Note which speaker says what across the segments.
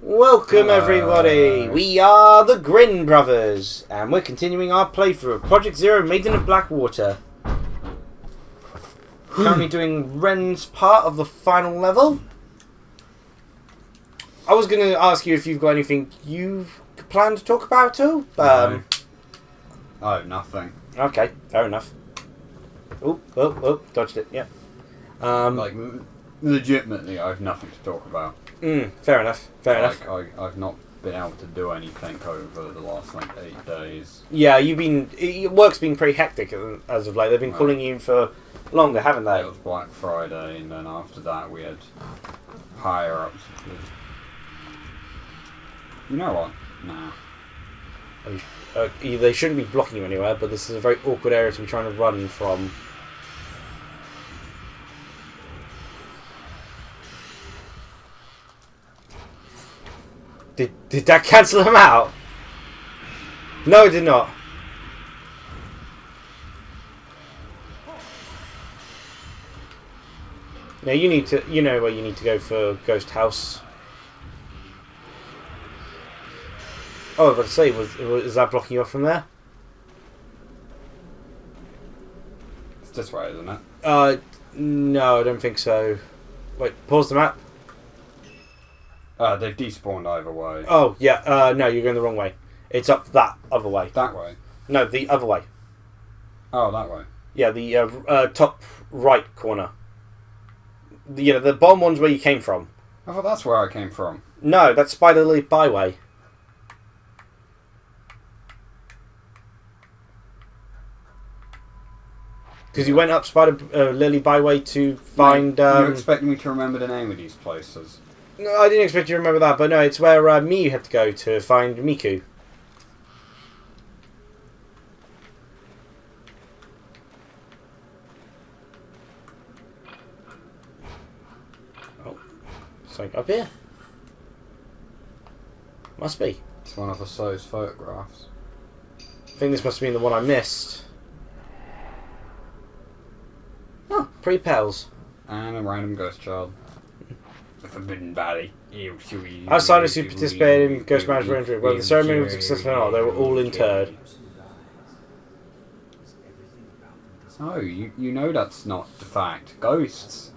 Speaker 1: Welcome everybody, we are the Grin brothers, and we're continuing our playthrough of Project Zero Maiden of Blackwater. Currently doing Ren's part of the final level. I was going to ask you if you've got anything you've planned to talk about too.
Speaker 2: No. Oh, nothing.
Speaker 1: Okay, fair enough. Oh, dodged it, yeah.
Speaker 2: Like, legitimately, I have nothing to talk about.
Speaker 1: Fair enough, fair enough.
Speaker 2: I've not been able to do anything over the last, 8 days.
Speaker 1: Yeah, work's been pretty hectic as of late. They've been calling you for longer, haven't they?
Speaker 2: It was Black Friday, and then after that we had higher ups. You know what? Nah.
Speaker 1: They shouldn't be blocking you anywhere, but this is a very awkward area to be trying to run from. Did that cancel him out? No, it did not. Now you know where you need to go for Ghost House. Oh, I was about to say, is that blocking you off from there?
Speaker 2: It's this way, isn't it?
Speaker 1: No, I don't think so. Wait, pause the map.
Speaker 2: They've despawned either way.
Speaker 1: Oh, yeah, no, you're going the wrong way. It's up that other way.
Speaker 2: That way?
Speaker 1: No, the other way.
Speaker 2: Oh, that way.
Speaker 1: Yeah, the top right corner. The bottom one's where you came from.
Speaker 2: I thought that's where I came from.
Speaker 1: No, that's Spider Lily Byway. Because you went up Spider Lily Byway to find...
Speaker 2: You expect me to remember the name of these places?
Speaker 1: No, I didn't expect you to remember that, but no, it's where Miyu had to go to find Miku. Oh, something up here. Must be.
Speaker 2: It's one of those photographs.
Speaker 1: I think this must have been the one I missed. Oh, pretty pals.
Speaker 2: And a random ghost child. The Forbidden Valley.
Speaker 1: Outsiders who participated in Ghost Man's Rendering, whether the ceremony was successful or not, they were all interred.
Speaker 2: Oh, you know that's not the fact. Ghosts.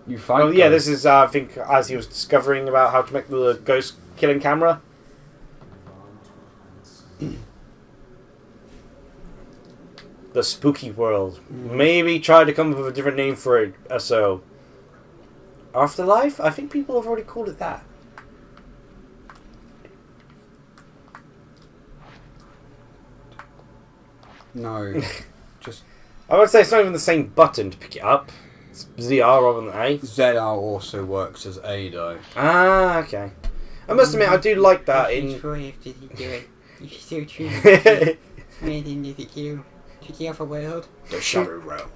Speaker 2: You fight.
Speaker 1: Well, yeah, this is, I think, as he was discovering about how to make the ghost killing camera. The spooky world. Maybe try to come up with a different name for it. So, Afterlife? I think people have already called it that.
Speaker 2: No, just...
Speaker 1: I would say it's not even the same button to pick it up. It's ZR rather than A.
Speaker 2: ZR also works as A though.
Speaker 1: Ah, okay. I must admit, I do like that in...
Speaker 3: It's so true. Maiden, is it you? Took you off a world?
Speaker 2: The Shadow Realm.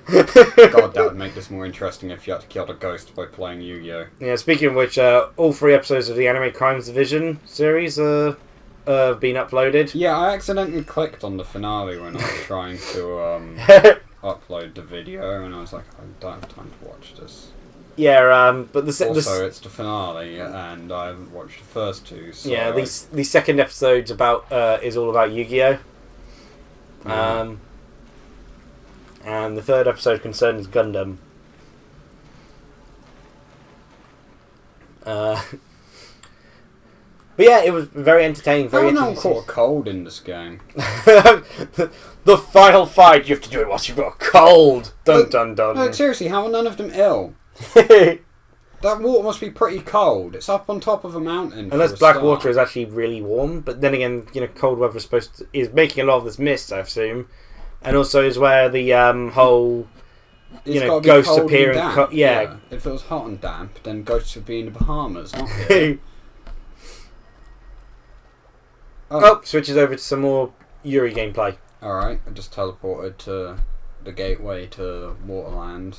Speaker 2: God, that would make this more interesting if you had to kill a ghost by playing Yu-Gi-Oh!
Speaker 1: Yeah, speaking of which, all 3 episodes of the Anime Crimes Division series have been uploaded.
Speaker 2: Yeah, I accidentally clicked on the finale when I was trying to upload the video, and I was like, I don't have time to watch this.
Speaker 1: Yeah, but
Speaker 2: it's the finale, and I haven't watched the first 2. So
Speaker 1: yeah, the second episode's is all about Yu-Gi-Oh! And the 3rd episode concerns Gundam. But yeah, it was very entertaining. Very
Speaker 2: interesting. Caught a cold in this game.
Speaker 1: The final fight, you have to do it whilst you've got a cold. Dun dun dun.
Speaker 2: No, seriously, how are none of them ill? That water must be pretty cold. It's up on top of a mountain.
Speaker 1: Unless Blackwater is actually really warm, but then again, cold weather is making a lot of this mist, I assume, and also is where the whole ghosts appearing. Yeah.
Speaker 2: If it was hot and damp, then ghosts would be in the Bahamas, not here.
Speaker 1: Switches over to some more Yuri gameplay.
Speaker 2: Alright, I just teleported to the gateway to Waterland.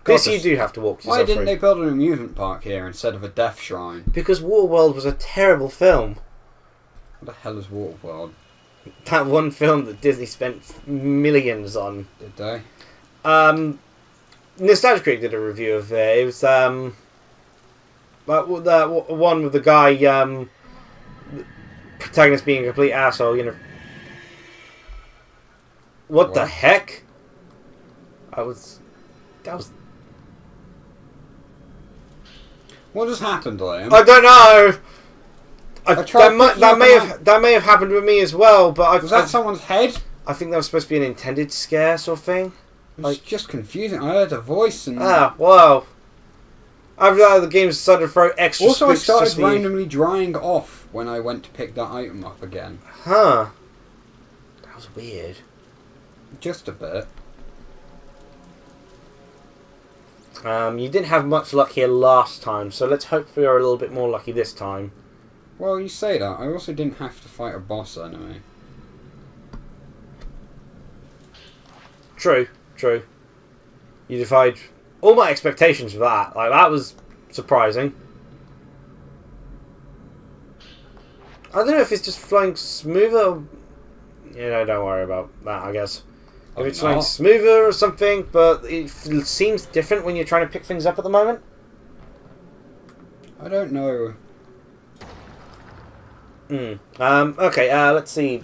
Speaker 1: This you do have to walk yourself
Speaker 2: Why didn't
Speaker 1: through.
Speaker 2: they build an amusement park here instead of a death shrine?
Speaker 1: Because Waterworld was a terrible film.
Speaker 2: What the hell is Waterworld?
Speaker 1: That one film that Disney spent millions on.
Speaker 2: Did they?
Speaker 1: Nostalgia Critic did a review of it. It was Like the one with the guy, protagonist being a complete asshole, you know. What the heck? That was.
Speaker 2: What just happened, Liam?
Speaker 1: I don't know. That may have happened with me as well, but
Speaker 2: was that someone's head?
Speaker 1: I think that was supposed to be an intended scare sort of thing.
Speaker 2: It was just confusing. I heard a voice and...
Speaker 1: wow. After that, the game decided to throw extra
Speaker 2: also, I started randomly drying off when I went to pick that item up again.
Speaker 1: Huh. That was weird.
Speaker 2: Just a bit.
Speaker 1: You didn't have much luck here last time, so let's hope we are a little bit more lucky this time.
Speaker 2: Well, you say that. I also didn't have to fight a boss enemy.
Speaker 1: True. You defied all my expectations for that. Like, that was surprising. I don't know if it's just flying smoother. You know, don't worry about that, I guess. If it's flying smoother or something, but it seems different when you're trying to pick things up at the moment.
Speaker 2: I don't know.
Speaker 1: Okay, let's see.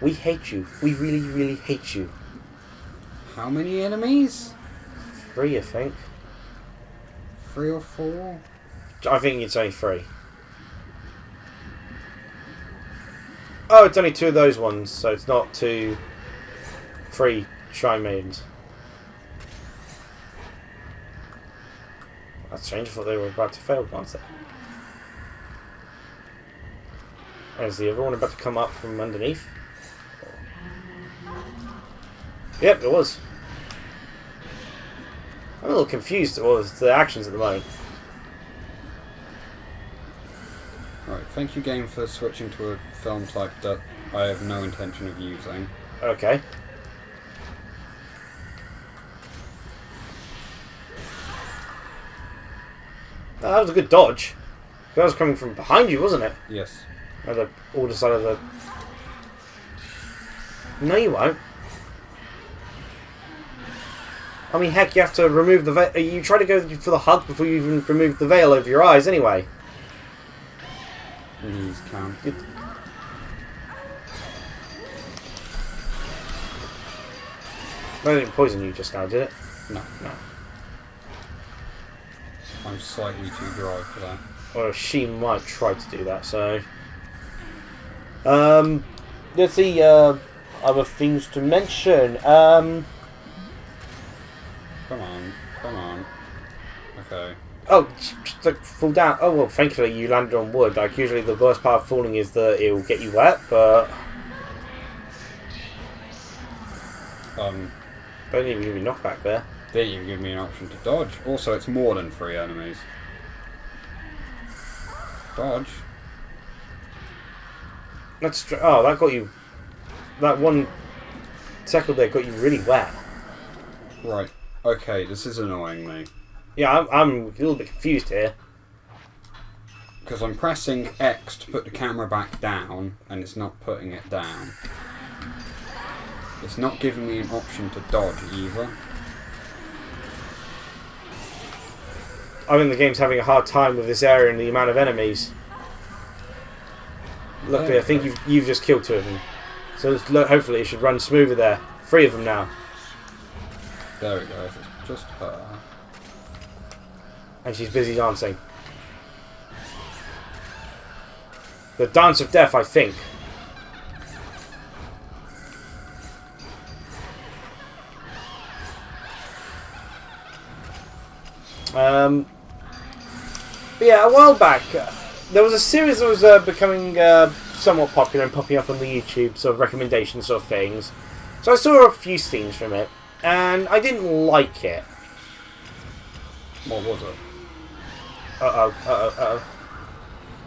Speaker 1: We hate you. We really, really hate you.
Speaker 2: How many enemies?
Speaker 1: 3, I think.
Speaker 2: 3 or 4?
Speaker 1: I think it's only 3. Oh, it's only 2 of those ones, so it's not 3 Shrine Maidens. That's strange. I thought they were about to fail, weren't they? Is the other one about to come up from underneath? Yep, it was. I'm a little confused with the actions at the moment.
Speaker 2: Right, thank you game for switching to a film type that I have no intention of using.
Speaker 1: Okay. That was a good dodge. That was coming from behind you, wasn't it?
Speaker 2: Yes.
Speaker 1: At the other side of the... No, you won't. I mean, heck, you have to remove the veil. You try to go for the hug before you even remove the veil over your eyes, anyway.
Speaker 2: Knees count.
Speaker 1: That didn't poison you just now, did it?
Speaker 2: No. I'm slightly too dry for that.
Speaker 1: Or she might try to do that, so... let's see, other things to mention.
Speaker 2: Come on. Okay.
Speaker 1: Oh, just like fall down. Oh, well, thankfully you landed on wood. Like, usually the worst part of falling is that it will get you wet, but... Don't even give me knockback there.
Speaker 2: Didn't even give me an option to dodge. Also, it's more than 3 enemies. Dodge?
Speaker 1: Oh, that got you... That one tackle there got you really wet.
Speaker 2: Right. Okay, this is annoying me.
Speaker 1: Yeah, I'm a little bit confused here.
Speaker 2: Because I'm pressing X to put the camera back down, and it's not putting it down. It's not giving me an option to dodge either.
Speaker 1: I think the game's having a hard time with this area and the amount of enemies. Luckily, I think you've just killed 2 of them. So hopefully it should run smoother there. 3 of them now.
Speaker 2: There we go, if it's just her.
Speaker 1: And she's busy dancing. The Dance of Death, I think. But yeah, a while back, there was a series that was becoming somewhat popular and popping up on the YouTube sort of recommendation sort of things. So I saw a few scenes from it, and I didn't like it.
Speaker 2: What was it?
Speaker 1: Uh-oh.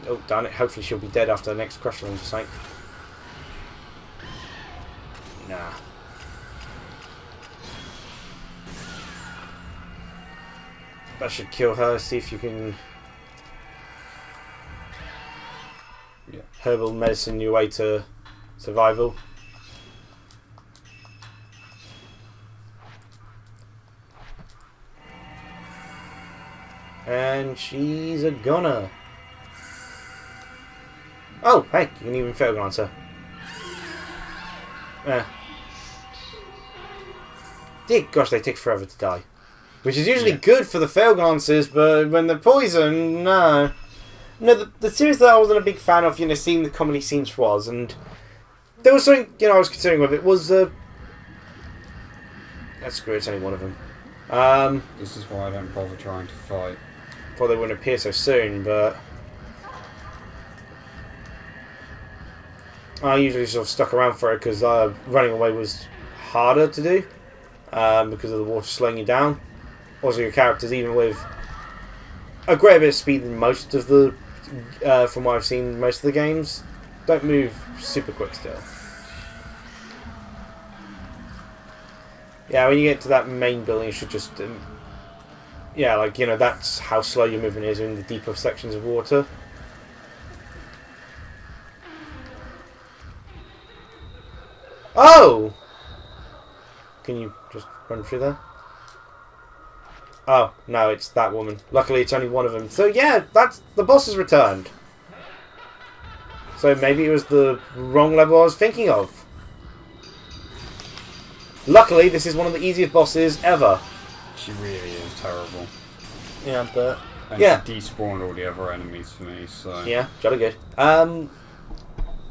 Speaker 1: Oh, darn it. Hopefully she'll be dead after the next crush launch, I think. Nah. That should kill her. See if you can...
Speaker 2: Yeah.
Speaker 1: Herbal medicine your way to survival. And she's a goner. Oh, hey, you can even fail answer. Dear gosh, they take forever to die. Which is usually good for the fail glances, but when they're poison, no. No, the series that I wasn't a big fan of, seeing the comedy scenes was, and there was something, I was considering with it, was that's screw, it's only one of them.
Speaker 2: This is why I don't bother trying to fight.
Speaker 1: Thought they wouldn't appear so soon, but I usually sort of stuck around for it because running away was harder to do because of the water slowing you down. Also, your characters, even with a great bit of speed in most of the, from what I've seen, most of the games, don't move super quick still. Yeah, when you get to that main building, you should just, that's how slow your movement is in the deeper sections of water. Oh! Can you just run through there? Oh, no, it's that woman. Luckily, it's only one of them. So, yeah, the boss has returned. So, maybe it was the wrong level I was thinking of. Luckily, this is one of the easiest bosses ever.
Speaker 2: She really is terrible.
Speaker 1: Yeah, but...
Speaker 2: And
Speaker 1: yeah.
Speaker 2: she despawned all the other enemies for me, so...
Speaker 1: Yeah, jolly good.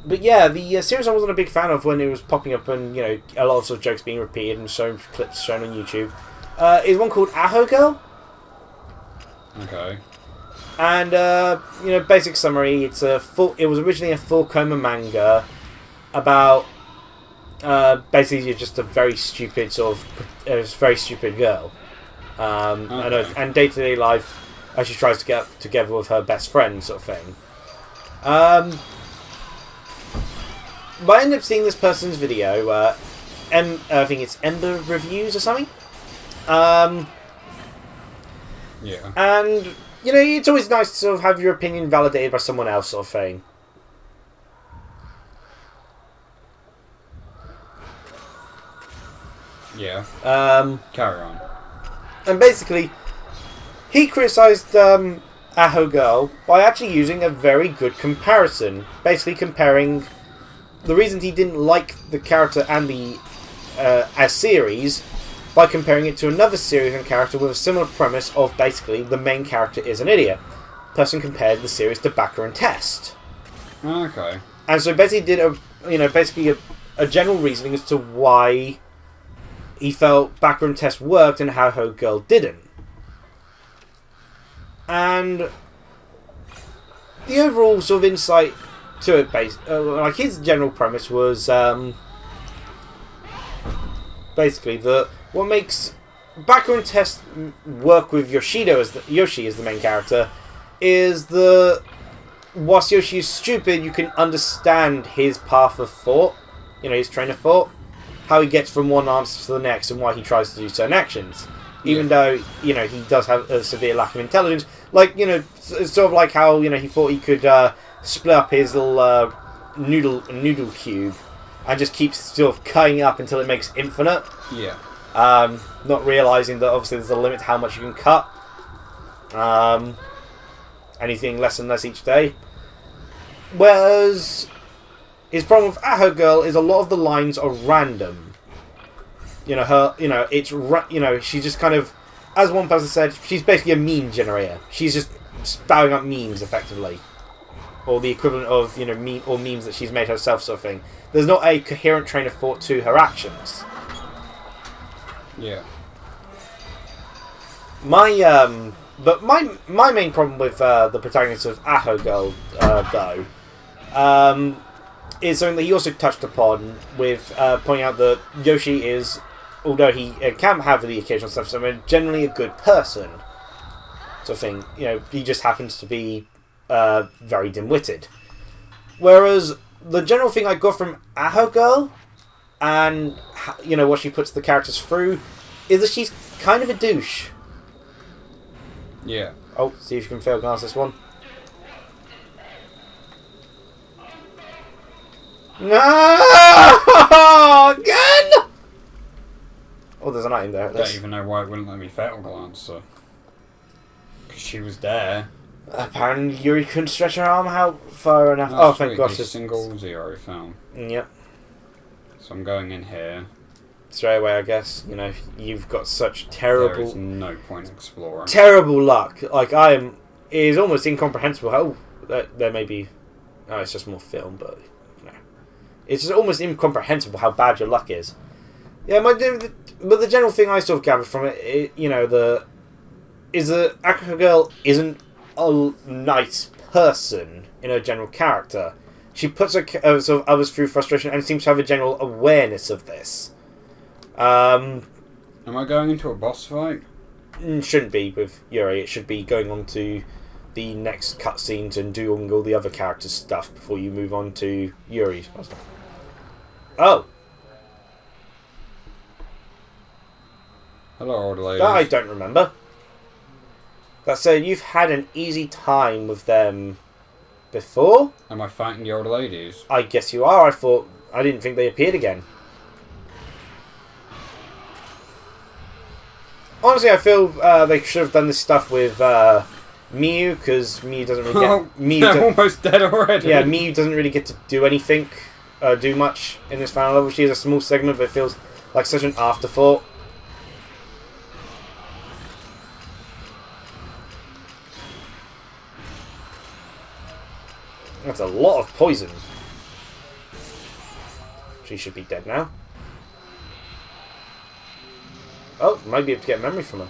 Speaker 1: But yeah, the series I wasn't a big fan of when it was popping up and, a lot of sort of jokes being repeated and clips shown on YouTube. Is one called Aho Girl.
Speaker 2: Okay.
Speaker 1: And basic summary: it was originally a full coma manga about basically you're just a very stupid very stupid girl,
Speaker 2: Okay.
Speaker 1: and day-to-day life as she tries to get together with her best friend, sort of thing. But I ended up seeing this person's video. I think it's Ember Reviews or something.
Speaker 2: Yeah.
Speaker 1: And, it's always nice to sort of have your opinion validated by someone else, sort of thing.
Speaker 2: Yeah. Carry on.
Speaker 1: And basically, he criticised Aho Girl by actually using a very good comparison. Basically comparing the reasons he didn't like the character and the as series by comparing it to another series and character with a similar premise of basically the main character is an idiot. Person compared the series to Backer and Test.
Speaker 2: Okay.
Speaker 1: And so basically did a general reasoning as to why he felt Backer and Test worked and how Ho Girl didn't. And the overall sort of insight to it, his general premise was basically that what makes Backer and Test work with Yoshi as the main character is the whilst Yoshi is stupid, you can understand his path of thought, his train of thought, how he gets from one answer to the next and why he tries to do certain actions. Even though, he does have a severe lack of intelligence. Like, it's sort of like how, he thought he could split up his little noodle cube and just keeps sort of cutting it up until it makes infinite.
Speaker 2: Yeah.
Speaker 1: Not realising that obviously there's a limit to how much you can cut. Anything less and less each day. Whereas his problem with Aho Girl is a lot of the lines are random. She's just kind of, as one person said, she's basically a meme generator. She's just spouting up memes effectively. Or the equivalent of, memes that she's made herself, sort of thing. There's not a coherent train of thought to her actions.
Speaker 2: Yeah.
Speaker 1: But my main problem with the protagonist of Aho Girl, though, is something that he also touched upon with pointing out that Yoshi is, although he can have the occasional stuff, so generally a good person, sort of thing. He just happens to be very dim-witted. Whereas the general thing I got from Aho Girl, and what she puts the characters through, is that she's kind of a douche.
Speaker 2: Yeah.
Speaker 1: Oh, see if you can fail glance this one. No! Again! Oh, there's an item there.
Speaker 2: I don't even know why it wouldn't let me fatal glance, so... She was there.
Speaker 1: Apparently Yuri couldn't stretch her arm out far enough.
Speaker 2: Oh,
Speaker 1: thank gosh.
Speaker 2: A single zero film.
Speaker 1: Yep.
Speaker 2: So I'm going in here.
Speaker 1: Straight away, I guess. You know, you've got such
Speaker 2: There is
Speaker 1: terrible,
Speaker 2: no point exploring.
Speaker 1: terrible luck. Like, it is almost incomprehensible how there may be. Oh, it's just more film, but you know, it's just almost incomprehensible how bad your luck is. Yeah, but the general thing I sort of gathered from it, you know, is that Aqua Girl isn't a nice person in her general character. She puts her sort of others through frustration and seems to have a general awareness of this.
Speaker 2: Am I going into a boss fight?
Speaker 1: Shouldn't be with Yuri. It should be going on to the next cutscenes and doing all the other characters' stuff before you move on to Yuri's. Oh!
Speaker 2: Hello, old lady.
Speaker 1: That I don't remember. That said, you've had an easy time with them before?
Speaker 2: Am I fighting the old ladies?
Speaker 1: I guess you are. I didn't think they appeared again. Honestly, I feel they should have done this stuff with Miu, because Miu doesn't really get...
Speaker 2: They're almost dead already.
Speaker 1: Yeah, Miu doesn't really get to do anything, do much in this final level. She has a small segment, but it feels like such an afterthought. That's a lot of poison. She should be dead now. Oh, might be able to get memory from her.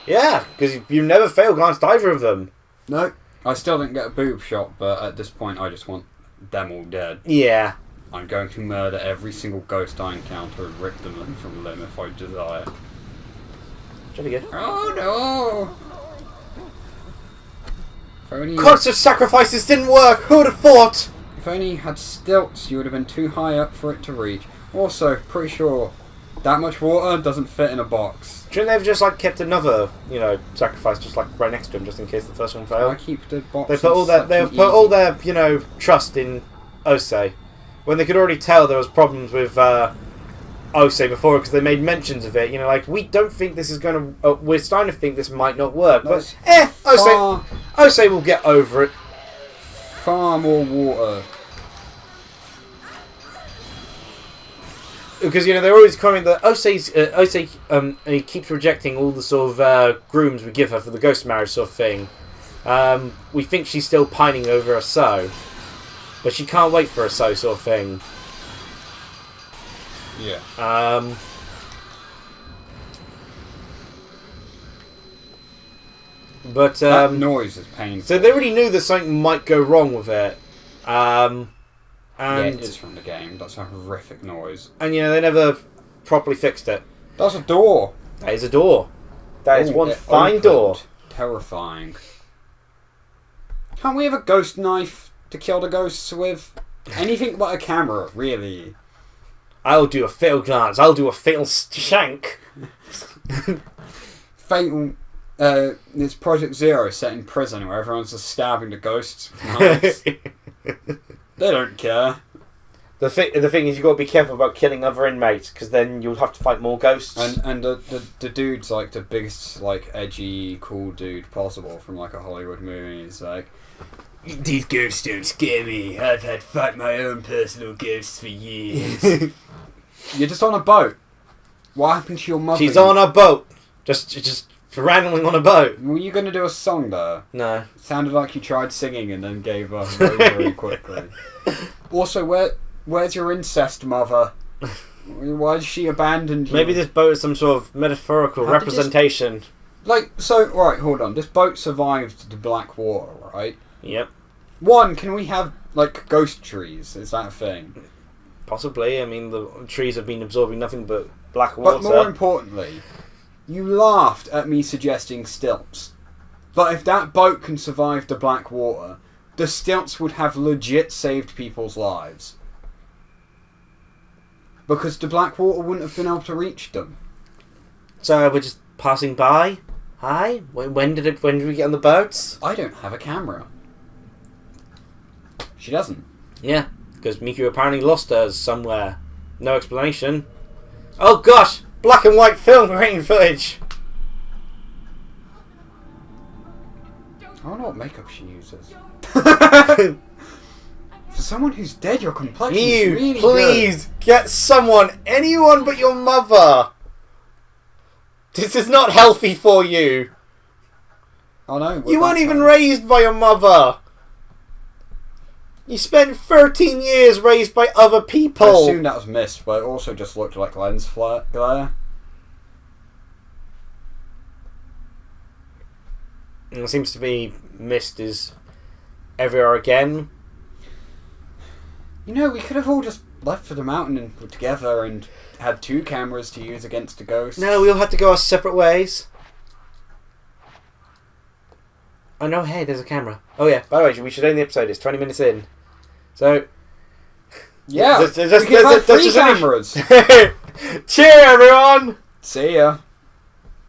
Speaker 1: Yeah, because you never fail against either of them.
Speaker 2: No. I still didn't get a boob shot, but at this point I just want them all dead.
Speaker 1: Yeah.
Speaker 2: I'm going to murder every single ghost I encounter and rip them limb from limb if I desire.
Speaker 1: Try to get...
Speaker 2: Oh no! If only,
Speaker 1: Gods of sacrifices didn't work! Who would have thought?
Speaker 2: if only you had stilts, you would have been too high up for it to reach. Also, pretty sure that much water doesn't fit in a box.
Speaker 1: Shouldn't they have just like kept another, you know, sacrifice just like right next to him, just in case the first one
Speaker 2: I
Speaker 1: failed?
Speaker 2: keep the box.
Speaker 1: They put all their, you know, trust in Osei, when they could already tell there was problems with Osei before, because they made mentions of it. You know, like, we don't think this is going to. We're starting to think this might not work, but Osei will get over it.
Speaker 2: Far more water.
Speaker 1: Because, you know, they're always commenting that Osei he keeps rejecting all the sort of grooms we give her for the ghost marriage sort of thing. We think she's still pining over her so, but she can't wait for her so sort of thing.
Speaker 2: Yeah.
Speaker 1: But
Speaker 2: that noise is painful.
Speaker 1: so they already knew that something might go wrong with it.
Speaker 2: Yeah,
Speaker 1: And
Speaker 2: it is from the game. That's a horrific noise.
Speaker 1: and you know, they never properly fixed it.
Speaker 2: That's a door.
Speaker 1: That is a door. That is
Speaker 2: Oh,
Speaker 1: one
Speaker 2: it
Speaker 1: fine
Speaker 2: opened.
Speaker 1: door.
Speaker 2: Terrifying. Can't we have a ghost knife to kill the ghosts with? Anything but a camera, really.
Speaker 1: I'll do a fatal glance. I'll do a fatal shank.
Speaker 2: Fatal. It's Project Zero set in prison where everyone's just stabbing the ghosts with knives. They don't care.
Speaker 1: The thing is, you've got to be careful about killing other inmates, because then you'll have to fight more ghosts.
Speaker 2: And the dude's like the biggest, like, edgy, cool dude possible from like a Hollywood movie. He's like, these ghosts don't scare me. I've had fight my own personal ghosts for years. You're just on a boat. What happened to your mother?
Speaker 1: She's on a boat. Just randomly on a boat.
Speaker 2: Were you going to do a song there?
Speaker 1: No.
Speaker 2: It sounded like you tried singing and then gave up very quickly. Also, where's your incest mother? Why did she abandon you?
Speaker 1: Maybe this boat is some sort of metaphorical
Speaker 2: How did
Speaker 1: representation.
Speaker 2: Like, so, right, hold on. This boat survived the black water, right?
Speaker 1: Yep.
Speaker 2: One, can we have, like, ghost trees? Is that a thing?
Speaker 1: Possibly. I mean, the trees have been absorbing nothing but black water.
Speaker 2: But more importantly, you laughed at me suggesting stilts. But if that boat can survive the black water, the stilts would have legit saved people's lives. Because the black water wouldn't have been able to reach them.
Speaker 1: So we're just passing by? Hi? When did we get on the boats?
Speaker 2: I don't have a camera. She doesn't.
Speaker 1: Yeah, because Miku apparently lost hers somewhere. No explanation. Oh gosh! Black and white film grain footage!
Speaker 2: I don't know what makeup she uses. For someone who's dead, your complexion is really
Speaker 1: please get someone, anyone but your mother. This is not healthy for you.
Speaker 2: Oh no.
Speaker 1: You weren't even raised by your mother. You spent 13 years raised by other people.
Speaker 2: I assumed that was mist, but it also just looked like lens glare.
Speaker 1: It seems to be mist is everywhere again.
Speaker 2: You know, we could have all just left for the mountain and together and had 2 cameras to use against the ghosts.
Speaker 1: No, we all had to go our separate ways. Oh no, hey, there's a camera. Oh yeah, by the way, we should end the episode. It's 20 minutes in. So...
Speaker 2: Yeah,
Speaker 1: there's
Speaker 2: 3 cameras.
Speaker 1: Cheer, everyone!
Speaker 2: See ya.